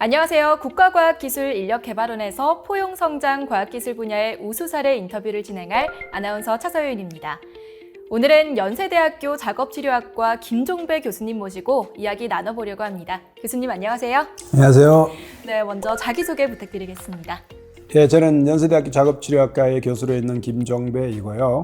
안녕하세요. 국가과학기술인력개발원에서 포용성장 과학기술 분야의 우수사례 인터뷰를 진행할 아나운서 차서윤입니다. 오늘은 연세대학교 작업치료학과 김종배 교수님 모시고 이야기 나눠보려고 합니다. 교수님 안녕하세요. 안녕하세요. 네, 먼저 자기소개 부탁드리겠습니다. 예, 저는 연세대학교 작업치료학과의 교수로 있는 김종배이고요.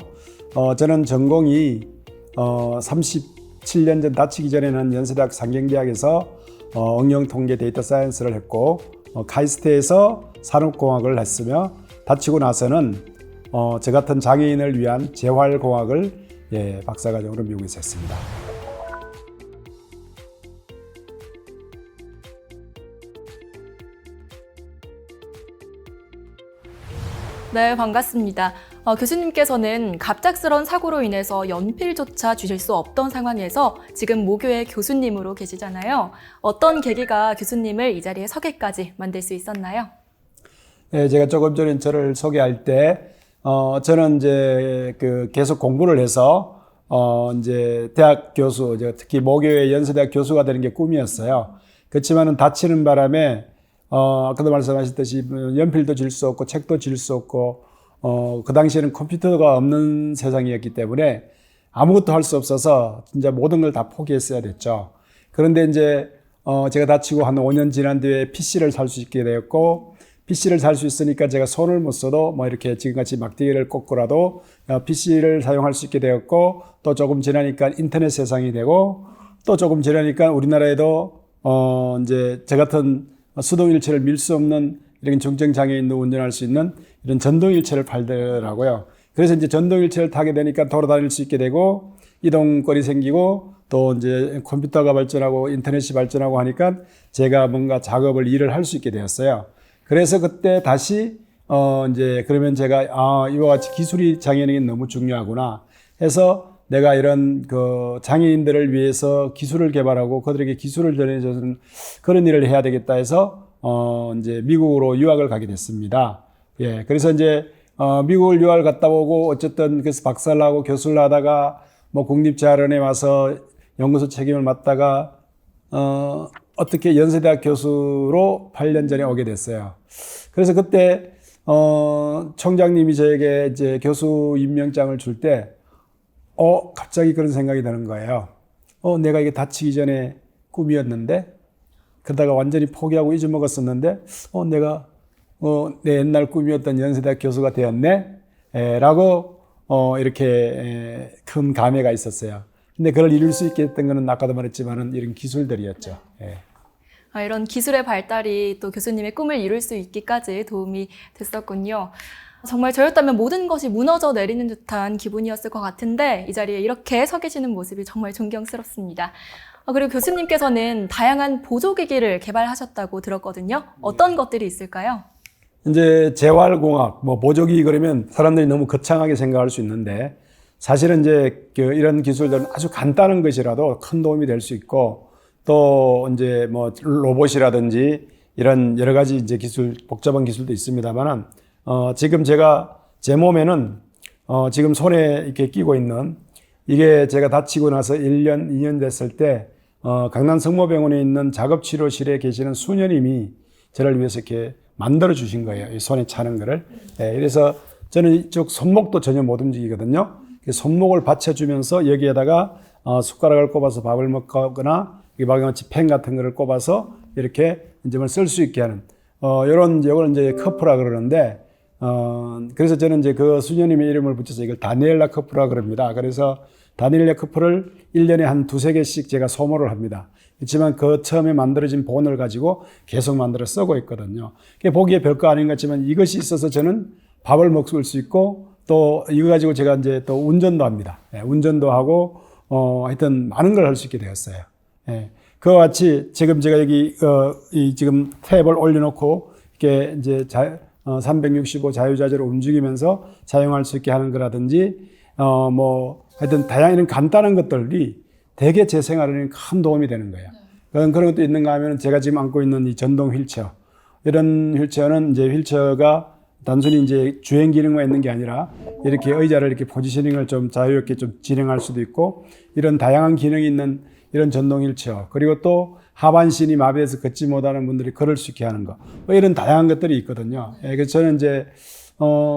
저는 전공이 37년 전 다치기 전에는 연세대학 상경대학에서 응용통계 데이터 사이언스를 했고 카이스트에서 산업공학을 했으며 다치고 나서는 저 같은 장애인을 위한 재활공학을 박사과정으로 미국에서 했습니다. 네, 반갑습니다. 교수님께서는 갑작스런 사고로 인해서 연필조차 주실 수 없던 상황에서 지금 모교의 교수님으로 계시잖아요. 어떤 계기가 교수님을 이 자리에 서게까지 만들 수 있었나요? 네, 제가 조금 전에 저를 소개할 때, 저는 이제 계속 공부를 해서, 이제 대학 교수, 특히 모교의 연세대학 교수가 되는 게 꿈이었어요. 그렇지만은 다치는 바람에, 아까도 말씀하셨듯이 연필도 질 수 없고 책도 질 수 없고 그 당시에는 컴퓨터가 없는 세상이었기 때문에 아무것도 할 수 없어서 진짜 모든 걸 다 포기했어야 됐죠. 그런데 이제 제가 다치고 한 5년 지난 뒤에 PC를 살 수 있게 되었고, PC를 살 수 있으니까 제가 손을 못 써도 뭐 이렇게 지금같이 막대기를 꽂고라도 PC를 사용할 수 있게 되었고, 또 조금 지나니까 인터넷 세상이 되고, 또 조금 지나니까 우리나라에도 이제 저 같은 수동일체를 밀 수 없는 이런 중증장애인도 운전할 수 있는 이런 전동일체를 팔더라고요. 그래서 이제 전동일체를 타게 되니까 돌아다닐 수 있게 되고, 이동거리 생기고, 또 이제 컴퓨터가 발전하고 인터넷이 발전하고 하니까 제가 뭔가 작업을, 일을 할 수 있게 되었어요. 그래서 그때 다시, 이제 그러면 제가, 이와 같이 기술이 장애인에게 너무 중요하구나 해서 내가 이런 장애인들을 위해서 기술을 개발하고 그들에게 기술을 전해주는 그런 일을 해야 되겠다 해서 이제 미국으로 유학을 가게 됐습니다. 예, 그래서 이제 미국을 유학을 갔다 오고 어쨌든 그래서 박사를 하고 교수를 하다가 뭐 국립재활원에 와서 연구소 책임을 맡다가 어떻게 연세대학 교수로 8년 전에 오게 됐어요. 그래서 그때 총장님이 저에게 이제 교수 임명장을 줄 때 갑자기 그런 생각이 드는 거예요. 내가 이게 다치기 전에 꿈이었는데, 그러다가 완전히 포기하고 잊어먹었었는데, 내가, 내 옛날 꿈이었던 연세대학 교수가 되었네? 라고, 이렇게, 큰 감회가 있었어요. 근데 그걸 이룰 수 있게 했던 거는 아까도 말했지만은 이런 기술들이었죠. 예. 이런 기술의 발달이 또 교수님의 꿈을 이룰 수 있기까지 도움이 됐었군요. 정말 저였다면 모든 것이 무너져 내리는 듯한 기분이었을 것 같은데 이 자리에 이렇게 서 계시는 모습이 정말 존경스럽습니다. 그리고 교수님께서는 다양한 보조기기를 개발하셨다고 들었거든요. 어떤 것들이 있을까요? 이제 재활공학, 보조기기 그러면 사람들이 너무 거창하게 생각할 수 있는데, 사실은 이제 이런 기술들은 아주 간단한 것이라도 큰 도움이 될 수 있고, 또 이제 로봇이라든지 이런 여러 가지 이제 기술, 복잡한 기술도 있습니다만은, 지금 제가 제 몸에는 지금 손에 이렇게 끼고 있는 이게 제가 다치고 나서 1년, 2년 됐을 때 강남 성모병원에 있는 작업치료실에 계시는 수녀님이 저를 위해서 이렇게 만들어 주신 거예요. 이 손에 차는 거를. 네, 그래서 저는 이쪽 손목도 전혀 못 움직이거든요. 손목을 받쳐주면서 여기에다가 숟가락을 꼽아서 밥을 먹거나 마치 펜 같은 거를 꼽아서 이렇게 이제 쓸 수 있게 하는 이걸 이제 커프라 그러는데, 그래서 저는 이제 그 수녀님의 이름을 붙여서 이걸 다니엘라 커프라 그럽니다. 그래서 다니엘라 커프를 1년에 한 2-3개씩 제가 소모를 합니다. 그렇지만 그 처음에 만들어진 본을 가지고 계속 만들어 쓰고 있거든요. 보기에 별거 아닌 것 같지만 이것이 있어서 저는 밥을 먹을 수 있고, 또 이거 가지고 제가 이제 또 운전도 합니다. 예, 운전도 하고, 하여튼 많은 걸 할 수 있게 되었어요. 예. 그와 같이 지금 제가 여기, 지금 탭을 올려놓고, 이렇게 이제 365 자유자재로 움직이면서 사용할 수 있게 하는 거라든지, 하여튼 다양한 간단한 것들이 되게 제 생활에는 큰 도움이 되는 거예요. 그런 것도 있는가 하면 제가 지금 안고 있는 이 전동 휠체어. 이런 휠체어는 이제 휠체어가 단순히 이제 주행 기능만 있는 게 아니라 이렇게 의자를 이렇게 포지셔닝을 좀 자유롭게 좀 진행할 수도 있고, 이런 다양한 기능이 있는 이런 전동 휠체어. 그리고 또 하반신이 마비해서 걷지 못하는 분들이 걸을 수 있게 하는 거. 뭐 이런 다양한 것들이 있거든요. 예, 그래서 저는 이제,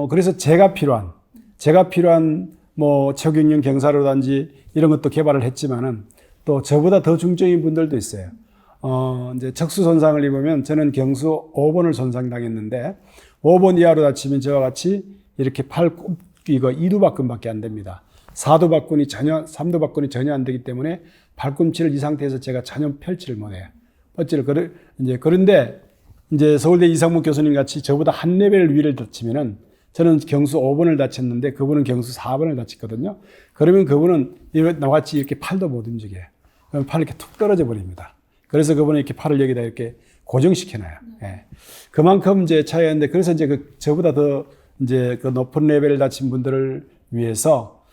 그래서 제가 필요한 뭐 최경영 경사로든지 이런 것도 개발을 했지만은 또 저보다 더 중증인 분들도 있어요. 이제 척수 손상을 입으면 저는 경수 5번을 손상당했는데 5번 이하로 다치면 저와 같이 이렇게 이거 2두박근밖에 안 됩니다. 4두박근이 전혀, 3두박근이 전혀 안 되기 때문에 발꿈치를 이 상태에서 제가 전혀 펼치를 못해요. 그런데 이제 서울대 이상무 교수님 같이 저보다 한 레벨 위를 다치면은 저는 경수 5번을 다쳤는데 그분은 경수 4번을 다쳤거든요. 그러면 그분은 나같이 이렇게 팔도 못 움직여요. 그럼 팔이 이렇게 툭 떨어져 버립니다. 그래서 그분은 이렇게 팔을 여기다 이렇게 고정시켜놔요. 예. 그만큼 이제 차이가 있는데 그래서 이제 저보다 더 이제 그 높은 레벨을 다친 분들을 위해서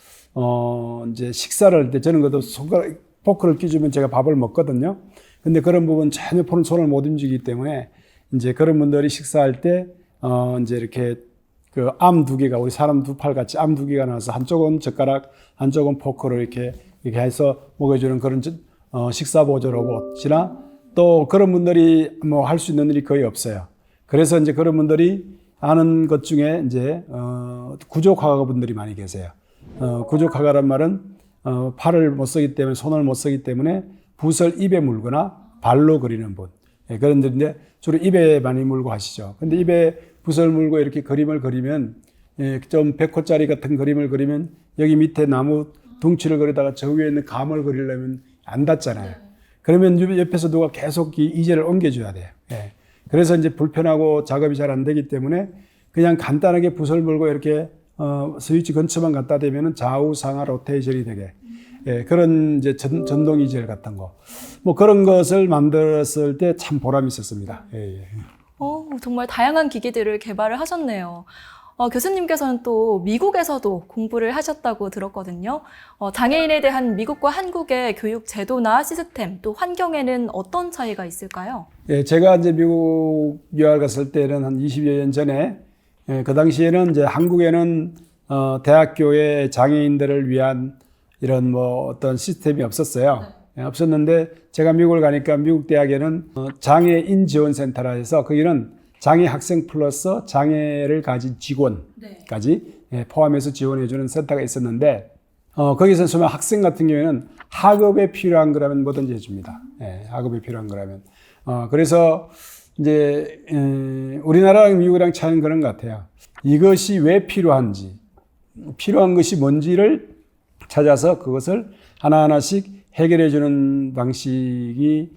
이제 식사를 할 때 저는 그래도 포크를 끼주면 제가 밥을 먹거든요. 근데 그런 부분 전혀 손을 못 움직이기 때문에 이제 그런 분들이 식사할 때 이제 이렇게 그 암 두 개가 우리 사람 두 팔 같이 암 두 개가 나와서 한쪽은 젓가락, 한쪽은 포크로 이렇게 해서 먹여주는 그런 식사 보조 로봇이나 또 그런 분들이 뭐 할 수 있는 일이 거의 없어요. 그래서 이제 그런 분들이 아는 것 중에 이제 구족화가 분들이 많이 계세요. 구족화가란 말은 팔을 못 쓰기 때문에 손을 못 쓰기 때문에 붓을 입에 물거나 발로 그리는 분. 예, 그런 분들인데 주로 입에 많이 물고 하시죠. 근데 입에 붓을 물고 이렇게 그림을 그리면 좀 100호짜리 같은 그림을 그리면 여기 밑에 나무 둥치를 그리다가 저 위에 있는 감을 그리려면 안 닿잖아요. 그러면 옆에서 누가 계속 이 이제를 옮겨줘야 돼요. 예. 그래서 이제 불편하고 작업이 잘 안 되기 때문에 그냥 간단하게 붓을 물고 이렇게 스위치 근처만 갖다 대면은 좌우 상하 로테이션이 되게 예, 그런 이제 전동 이젤 같은 거 뭐 그런 것을 만들었을 때 참 보람이 있었습니다. 예, 예. 정말 다양한 기기들을 개발을 하셨네요. 교수님께서는 또 미국에서도 공부를 하셨다고 들었거든요. 장애인에 대한 미국과 한국의 교육 제도나 시스템, 또 환경에는 어떤 차이가 있을까요? 예, 제가 이제 미국 유학 갔을 때는 한 20여 년 전에 그 당시에는 이제 한국에는 대학교에 장애인들을 위한 이런 뭐 어떤 시스템이 없었어요. 네. 예, 없었는데 제가 미국을 가니까 미국 대학에는 장애인 지원센터라 해서 거기는 장애 학생 플러스 장애를 가진 직원까지 예, 포함해서 지원해주는 센터가 있었는데 거기서 정말 학생 같은 경우에는 학업에 필요한 거라면 뭐든지 해줍니다. 예, 학업에 필요한 거라면. 그래서 이제 우리나라랑 미국이랑 차이는 그런 것 같아요. 이것이 왜 필요한지, 필요한 것이 뭔지를 찾아서 그것을 하나하나씩 해결해 주는 방식이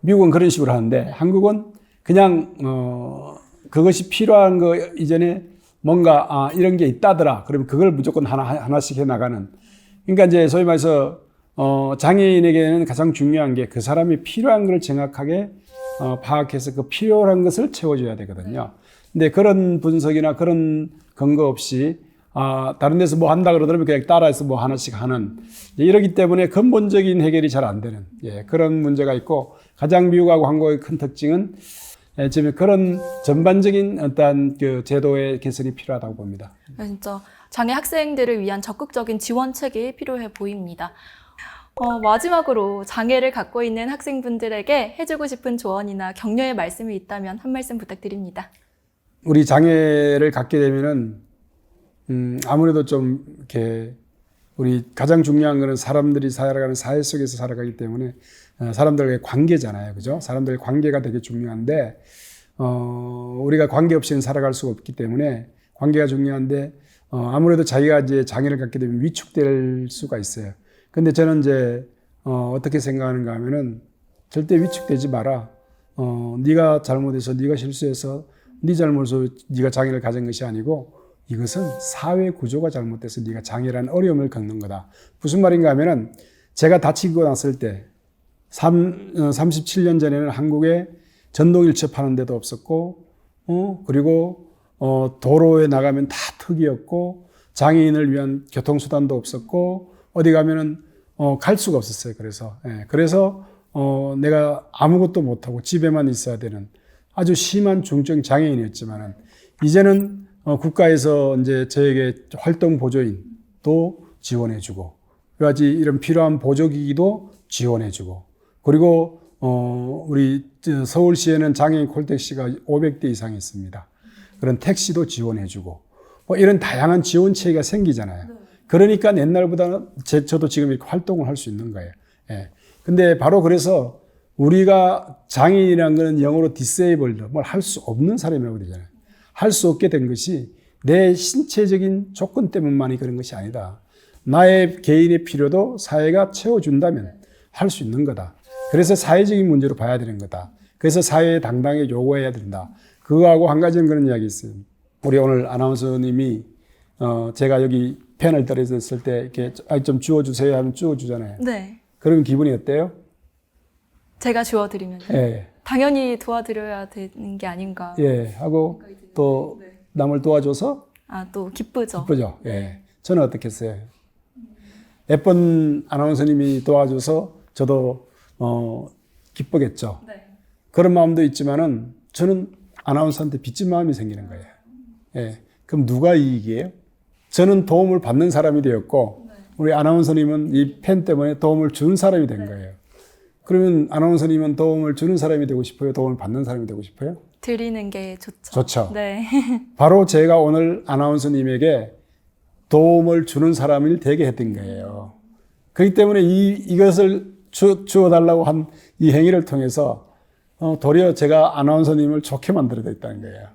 미국은 그런 식으로 하는데 한국은 그냥 그것이 필요한 거 이전에 뭔가 이런 게 있다더라. 그러면 그걸 무조건 하나씩 해 나가는. 그러니까 이제 소위 말해서 장애인에게는 가장 중요한 게 그 사람이 필요한 걸 정확하게 파악해서 그 필요한 것을 채워줘야 되거든요. 근데 그런 분석이나 그런 근거 없이 다른 데서 뭐 한다 그러더라면 그냥 따라해서 뭐 하나씩 하는 이러기 때문에 근본적인 해결이 잘 안 되는 그런 문제가 있고 가장 미국하고 한국의 큰 특징은 지금 그런 전반적인 어떤 그 제도의 개선이 필요하다고 봅니다. 진짜 장애 학생들을 위한 적극적인 지원책이 필요해 보입니다. 마지막으로 장애를 갖고 있는 학생분들에게 해주고 싶은 조언이나 격려의 말씀이 있다면 한 말씀 부탁드립니다. 우리 장애를 갖게 되면은 아무래도 좀 이렇게 우리 가장 중요한 거는 사람들이 살아가는 사회 속에서 살아가기 때문에 사람들과의 관계잖아요, 그죠? 사람들의 관계가 되게 중요한데 우리가 관계 없이는 살아갈 수가 없기 때문에 관계가 중요한데 아무래도 자기가 이제 장애를 갖게 되면 위축될 수가 있어요. 근데 저는 이제 어떻게 생각하는가 하면은 절대 위축되지 마라. 네가 잘못해서 네가 실수해서 네 잘못으로 네가 장애를 가진 것이 아니고 이것은 사회 구조가 잘못돼서 네가 장애라는 어려움을 겪는 거다. 무슨 말인가 하면은 제가 다치고 났을 때 37년 전에는 한국에 전동일체 파는 데도 없었고 그리고 도로에 나가면 다 턱이었고 장애인을 위한 교통수단도 없었고 어디 가면은 갈 수가 없었어요. 그래서 내가 아무것도 못하고 집에만 있어야 되는 아주 심한 중증 장애인이었지만은 이제는 국가에서 이제 저에게 활동 보조인도 지원해주고 여러 가지 이런 필요한 보조기기도 지원해주고 그리고 우리 서울시에는 장애인 콜택시가 500대 이상 있습니다. 그런 택시도 지원해주고 뭐 이런 다양한 지원 체계가 생기잖아요. 그러니까 옛날보다는 저도 지금 이렇게 활동을 할 수 있는 거예요. 예. 근데 바로 그래서 우리가 장애인이라는 것은 영어로 disabled, 뭘 할 수 없는 사람이라고 되잖아요. 할 수 없게 된 것이 내 신체적인 조건 때문만이 그런 것이 아니다. 나의 개인의 필요도 사회가 채워준다면 할 수 있는 거다. 그래서 사회적인 문제로 봐야 되는 거다. 그래서 사회에 당당하게 요구해야 된다. 그거하고 한 가지는 그런 이야기 있어요. 우리 오늘 아나운서님이 제가 여기 펜을 떨어졌을 때 이렇게 좀 주워주세요 하면 주워주잖아요. 네. 그러면 기분이 어때요? 제가 주워드리면 예. 당연히 도와드려야 되는 게 아닌가. 예. 하고 또 남을 도와줘서 또 기쁘죠. 기쁘죠. 예. 저는 어떻겠어요? 예쁜 아나운서님이 도와줘서 저도 기쁘겠죠. 네. 그런 마음도 있지만은 저는 아나운서한테 빚진 마음이 생기는 거예요. 예. 그럼 누가 이익이에요? 저는 도움을 받는 사람이 되었고 우리 아나운서님은 이 펜 때문에 도움을 주는 사람이 된 거예요. 그러면 아나운서님은 도움을 주는 사람이 되고 싶어요? 도움을 받는 사람이 되고 싶어요? 드리는 게 좋죠. 좋죠. 네. 바로 제가 오늘 아나운서님에게 도움을 주는 사람을 되게 했던 거예요. 그렇기 때문에 이것을 주어달라고 한 이 행위를 통해서 도리어 제가 아나운서님을 좋게 만들어냈다는 거예요.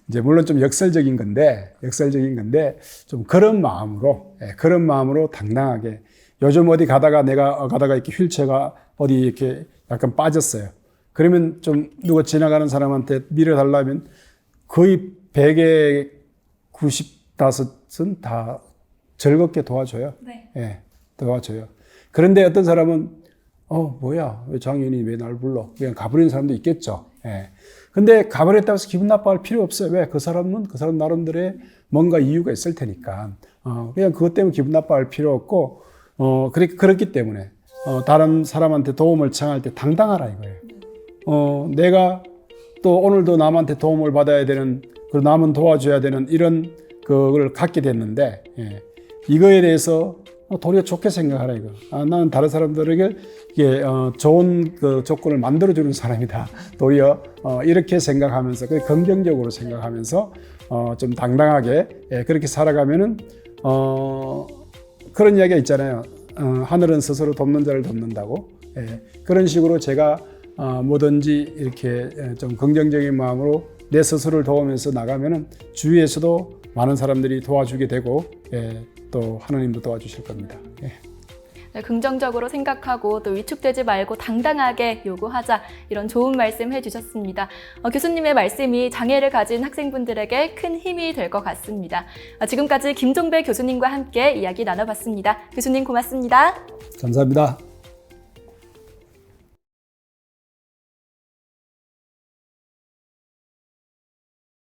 이제 물론 좀 역설적인 건데 좀 그런 마음으로 당당하게 요즘 어디 가다가 내가 가다가 이렇게 휠체어가 어디 이렇게 약간 빠졌어요. 그러면 좀 누가 지나가는 사람한테 밀어달라면 거의 100에 95은 다 즐겁게 도와줘요. 네. 예, 도와줘요. 그런데 어떤 사람은 뭐야, 왜 장애인이 왜 날 불러? 그냥 가버리는 사람도 있겠죠. 예. 근데 가버렸다고 해서 기분 나빠할 필요 없어요. 왜? 그 사람은 그 사람 나름대로의 뭔가 이유가 있을 테니까. 그냥 그것 때문에 기분 나빠할 필요 없고, 그렇기 때문에, 다른 사람한테 도움을 청할 때 당당하라 이거예요. 내가 또 오늘도 남한테 도움을 받아야 되는, 그리고 남은 도와줘야 되는 이런 그걸 갖게 됐는데, 예. 이거에 대해서 도리어 좋게 생각하라 이거. 나는 다른 사람들에게 이게 좋은 그 조건을 만들어주는 사람이다. 도리어 이렇게 생각하면서 긍정적으로 생각하면서 좀 당당하게 그렇게 살아가면은 그런 이야기가 있잖아요. 하늘은 스스로 돕는 자를 돕는다고. 그런 식으로 제가 뭐든지 이렇게 좀 긍정적인 마음으로 내 스스로를 도우면서 나가면은 주위에서도 많은 사람들이 도와주게 되고 또 하나님도 도와주실 겁니다. 네, 긍정적으로 생각하고 또 위축되지 말고 당당하게 요구하자, 이런 좋은 말씀 해주셨습니다. 교수님의 말씀이 장애를 가진 학생분들에게 큰 힘이 될 것 같습니다. 지금까지 김종배 교수님과 함께 이야기 나눠봤습니다. 교수님 고맙습니다. 감사합니다.